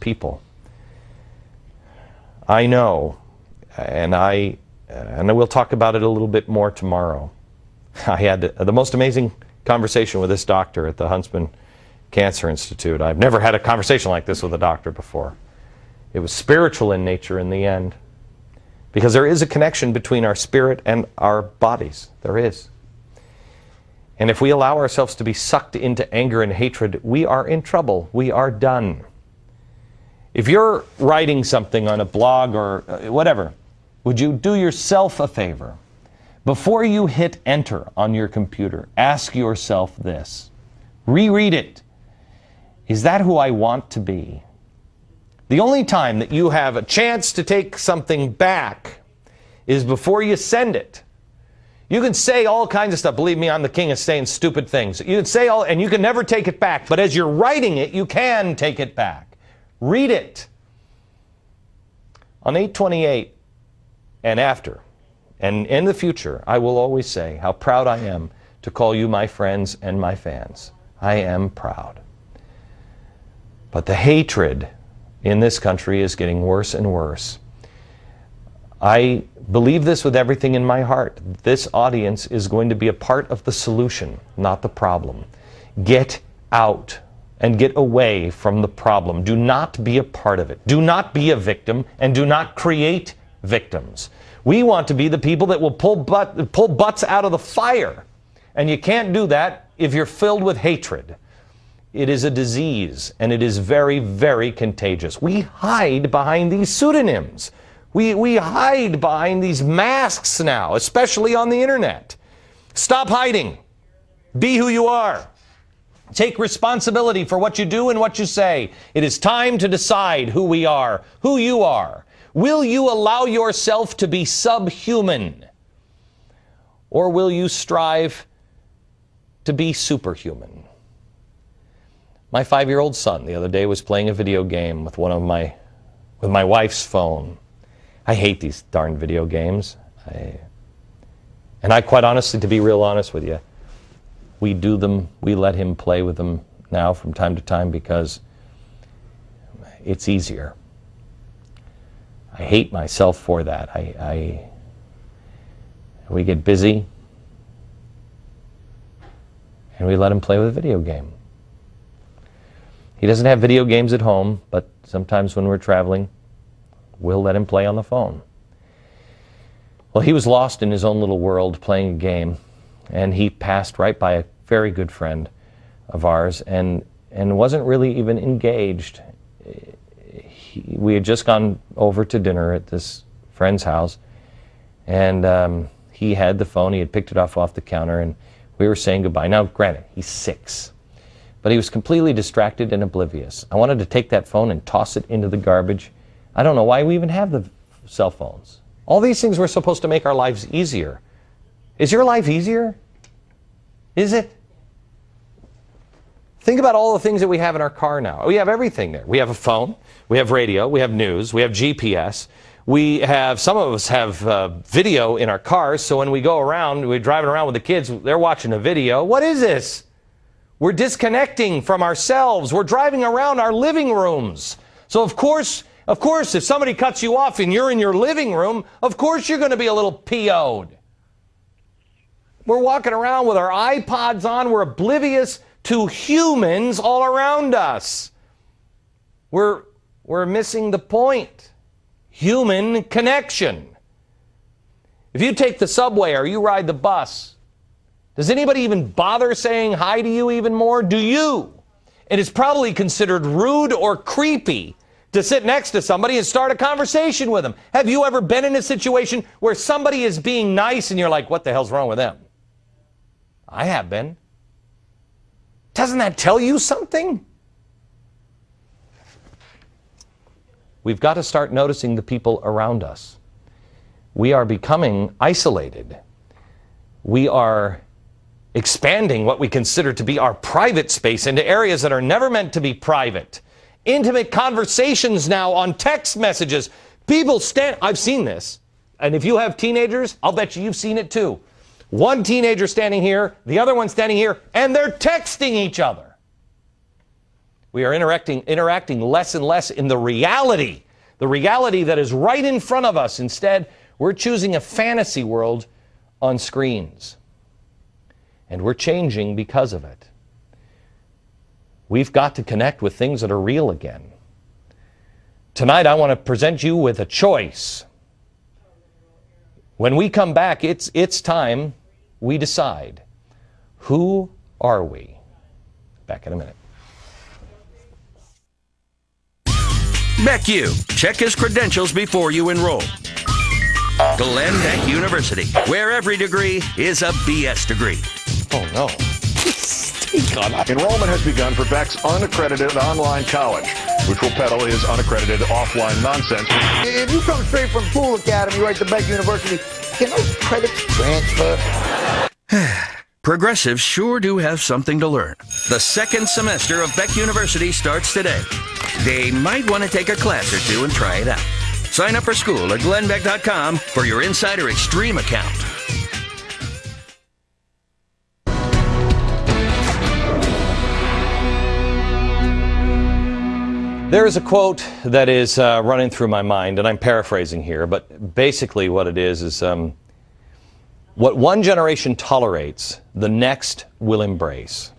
people. I know, and we'll talk about it a little bit more tomorrow. I had the most amazing conversation with this doctor at the Huntsman Cancer Institute. I've never had a conversation like this with a doctor before. It was spiritual in nature in the end, because there is a connection between our spirit and our bodies. There is. And if we allow ourselves to be sucked into anger and hatred, we are in trouble. We are done. If you're writing something on a blog or whatever, would you do yourself a favor? Before you hit enter on your computer, ask yourself this. Reread it. Is that who I want to be? The only time that you have a chance to take something back is before you send it. You can say all kinds of stuff. Believe me, I'm the king of saying stupid things. You can say all, and you can never take it back. But as you're writing it, you can take it back. Read it. On 8/28 and after, and in the future, I will always say how proud I am to call you my friends and my fans. I am proud. But the hatred in this country is getting worse and worse. I believe this with everything in my heart. This audience is going to be a part of the solution, not the problem. Get out and get away from the problem. Do not be a part of it. Do not be a victim, and do not create victims. We want to be the people that will pull butts out of the fire. And you can't do that if you're filled with hatred. It is a disease, and it is very, very contagious. We hide behind these pseudonyms. We hide behind these masks now, especially on the internet. Stop hiding. Be who you are. Take responsibility for what you do and what you say. It is time to decide who we are, who you are. Will you allow yourself to be subhuman? Or will you strive to be superhuman? My 5-year-old son the other day was playing a video game with with my wife's phone. I hate these darn video games. And I quite honestly, to be real honest with you, we do them, we let him play with them now from time to time because it's easier. I hate myself for that. We get busy and we let him play with a video game. He doesn't have video games at home, but sometimes when we're traveling, we'll let him play on the phone. Well, he was lost in his own little world playing a game, and he passed right by a very good friend of ours and wasn't really even engaged. We had just gone over to dinner at this friend's house, and he had the phone. He had picked it off the counter, and we were saying goodbye. Now, granted, he's 6, but he was completely distracted and oblivious. I wanted to take that phone and toss it into the garbage. I don't know why we even have the cell phones. All these things were supposed to make our lives easier. Is your life easier? Is it? Think about all the things that we have in our car now. We have everything there. We have a phone, we have radio, we have news, we have GPS. We have, some of us have video in our cars, so when we go around, we're driving around with the kids, they're watching a video. What is this? We're disconnecting from ourselves. We're driving around our living rooms. So of course, if somebody cuts you off and you're in your living room, of course you're going to be a little PO'd. We're walking around with our iPods on. We're oblivious to humans all around us. We're missing the point. Human connection. If you take the subway or you ride the bus, does anybody even bother saying hi to you even more? Do you? It is probably considered rude or creepy to sit next to somebody and start a conversation with them. Have you ever been in a situation where somebody is being nice and you're like, what the hell's wrong with them? I have been. Doesn't that tell you something? We've got to start noticing the people around us. We are becoming isolated. We are expanding what we consider to be our private space into areas that are never meant to be private. Intimate conversations now on text messages. People I've seen this. And if you have teenagers, I'll bet you've seen it too. One teenager standing here, the other one standing here, and they're texting each other. We are interacting less and less in the reality that is right in front of us. Instead, we're choosing a fantasy world on screens. And we're changing because of it. We've got to connect with things that are real again. Tonight, I want to present you with a choice. When we come back, it's time we decide. Who are we? Back in a minute. Beck, check his credentials before you enroll. Glenn Beck University, where every degree is a BS degree. Oh, no. Enrollment has begun for Beck's unaccredited online college, which will peddle his unaccredited offline nonsense. If you come straight from Pool Academy right to Beck University, can those credits transfer? Progressives sure do have something to learn. The second semester of Beck University starts today. They might want to take a class or two and try it out. Sign up for school at glennbeck.com for your Insider Extreme account. There is a quote that is running through my mind, and I'm paraphrasing here, but basically what it is what one generation tolerates, the next will embrace.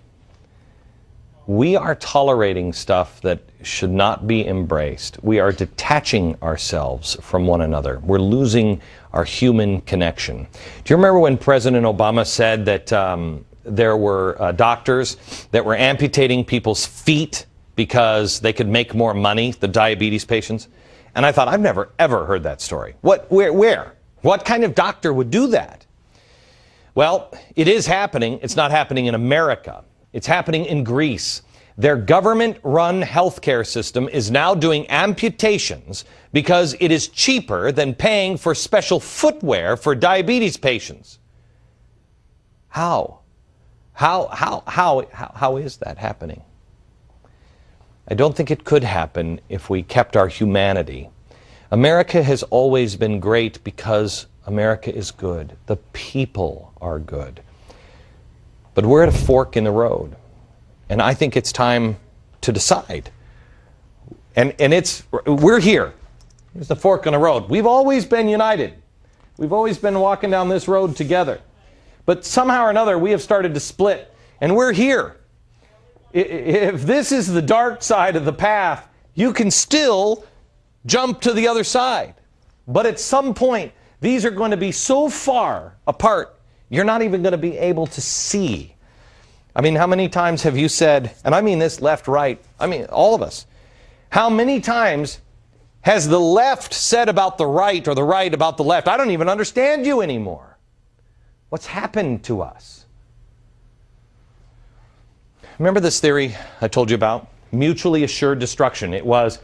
We are tolerating stuff that should not be embraced. We are detaching ourselves from one another. We're losing our human connection. Do you remember when President Obama said that there were doctors that were amputating people's feet because they could make more money, the diabetes patients? And I thought, I've never, ever heard that story. Where? What kind of doctor would do that? Well, it is happening. It's not happening in America. It's happening in Greece. Their government-run healthcare system is now doing amputations because it is cheaper than paying for special footwear for diabetes patients. How? How is that happening? I don't think it could happen if we kept our humanity. America has always been great because America is good. The people are good. But we're at a fork in the road. And I think it's time to decide. And we're here. Here's the fork in the road. We've always been united. We've always been walking down this road together. But somehow or another, we have started to split. And we're here. If this is the dark side of the path, you can still jump to the other side. But at some point, these are going to be so far apart, you're not even going to be able to see. I mean, how many times have you said, and I mean this left, right, I mean all of us, how many times has the left said about the right or the right about the left, I don't even understand you anymore? What's happened to us? Remember this theory I told you about? Mutually assured destruction. It was,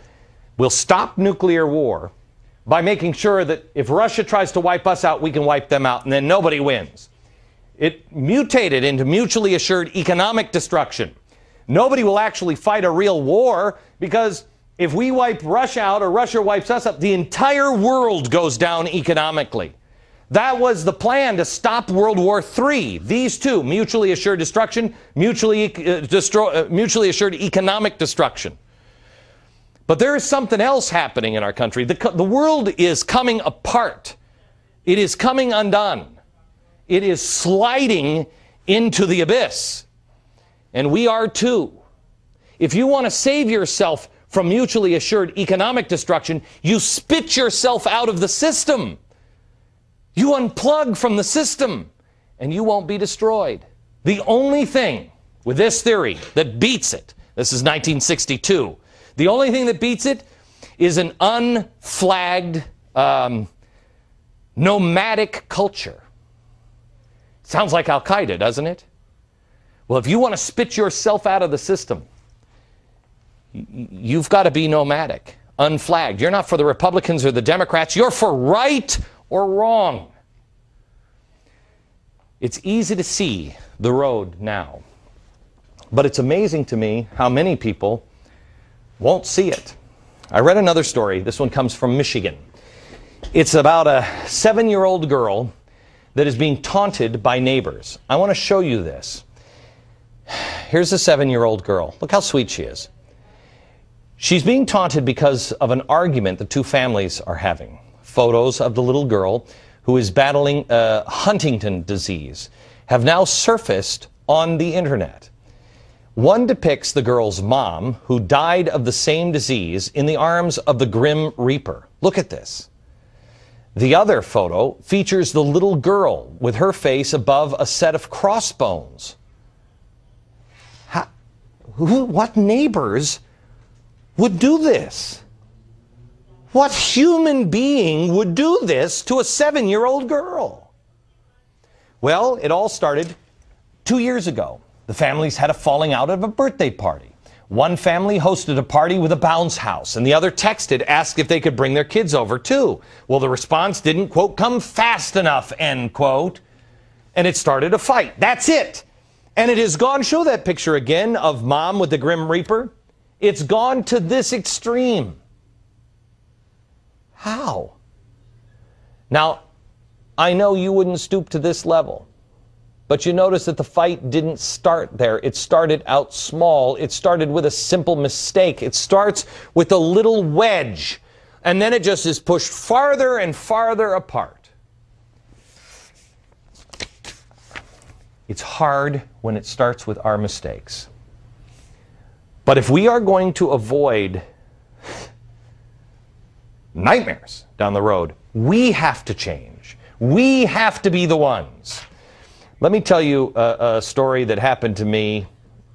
we'll stop nuclear war by making sure that if Russia tries to wipe us out, we can wipe them out, and then nobody wins. It mutated into mutually assured economic destruction. Nobody will actually fight a real war because if we wipe Russia out or Russia wipes us up, the entire world goes down economically. That was the plan to stop World War III. These two, mutually assured destruction, mutually assured economic destruction. But there is something else happening in our country. The world is coming apart. It is coming undone. It is sliding into the abyss. And we are too. If you want to save yourself from mutually assured economic destruction, you spit yourself out of the system. You unplug from the system, and you won't be destroyed. The only thing with this theory that beats it, this is 1962, the only thing that beats it is an unflagged, nomadic culture. Sounds like Al-Qaeda, doesn't it? Well, if you want to spit yourself out of the system, you've got to be nomadic, unflagged. You're not for the Republicans or the Democrats. You're for right or wrong. It's easy to see the road now. But it's amazing to me how many people won't see it. I read another story. This one comes from Michigan. It's about a 7-year-old girl that is being taunted by neighbors. I want to show you this. Here's a 7-year-old girl. Look how sweet she is. She's being taunted because of an argument the two families are having. Photos of the little girl who is battling Huntington disease have now surfaced on the internet. One depicts the girl's mom, who died of the same disease, in the arms of the Grim Reaper. Look at this. The other photo features the little girl with her face above a set of crossbones. What neighbors would do this? What human being would do this to a 7-year-old girl? Well, it all started 2 years ago. The families had a falling out at a birthday party. One family hosted a party with a bounce house, and the other texted, asked if they could bring their kids over too. Well, the response didn't, quote, come fast enough, end quote. And it started a fight. That's it. And it has gone, show that picture again of mom with the Grim Reaper. It's gone to this extreme. How? Now, I know you wouldn't stoop to this level. But you notice that the fight didn't start there. It started out small. It started with a simple mistake. It starts with a little wedge, and then it just is pushed farther and farther apart. It's hard when it starts with our mistakes. But if we are going to avoid nightmares down the road, we have to change. We have to be the ones. Let me tell you a story that happened to me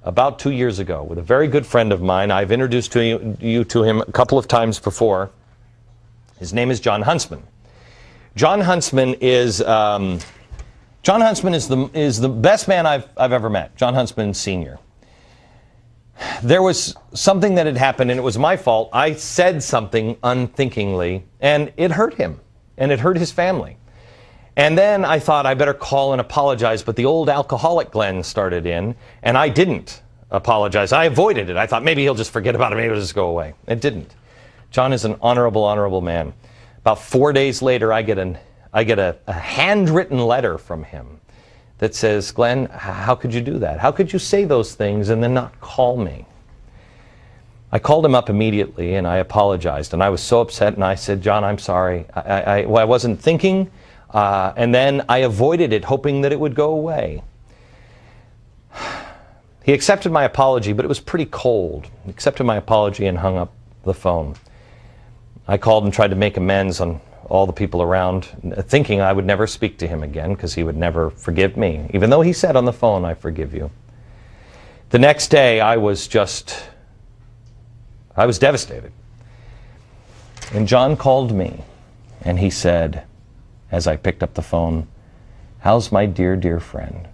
about 2 years ago with a very good friend of mine. I've introduced you to him a couple of times before. His name is John Huntsman. John Huntsman is the best man I've ever met. John Huntsman Sr. There was something that had happened, and it was my fault. I said something unthinkingly, and it hurt him, and it hurt his family. And then I thought I better call and apologize, but the old alcoholic Glenn started in, and I didn't apologize. I avoided it. I thought maybe he'll just forget about it, maybe it'll just go away. It didn't. John is an honorable man. About 4 days later, I get a handwritten letter from him that says, Glenn, how could you do that? How could you say those things and then not call me? I called him up immediately, and I apologized, and I was so upset, and I said, John, I'm sorry. I wasn't thinking. And then I avoided it, hoping that it would go away. He accepted my apology, but it was pretty cold. He accepted my apology and hung up the phone. I called and tried to make amends on all the people around, thinking I would never speak to him again because he would never forgive me, even though he said on the phone, I forgive you. The next day, I was devastated. And John called me, and he said, as I picked up the phone, how's my dear friend?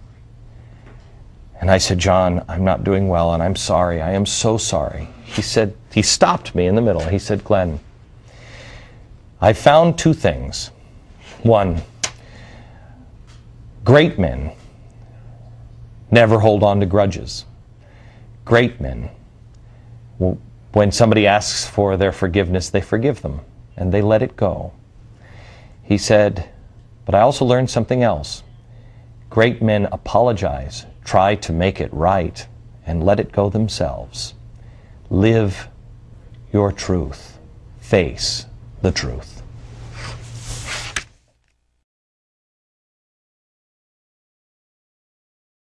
And I said, John, I'm not doing well, and I'm sorry. I am so sorry. He stopped me in the middle. He said, Glenn, I found two things. One, great men never hold on to grudges. Great men, when somebody asks for their forgiveness, they forgive them, and they let it go. He said, but I also learned something else. Great men apologize, try to make it right, and let it go themselves. Live your truth. Face the truth.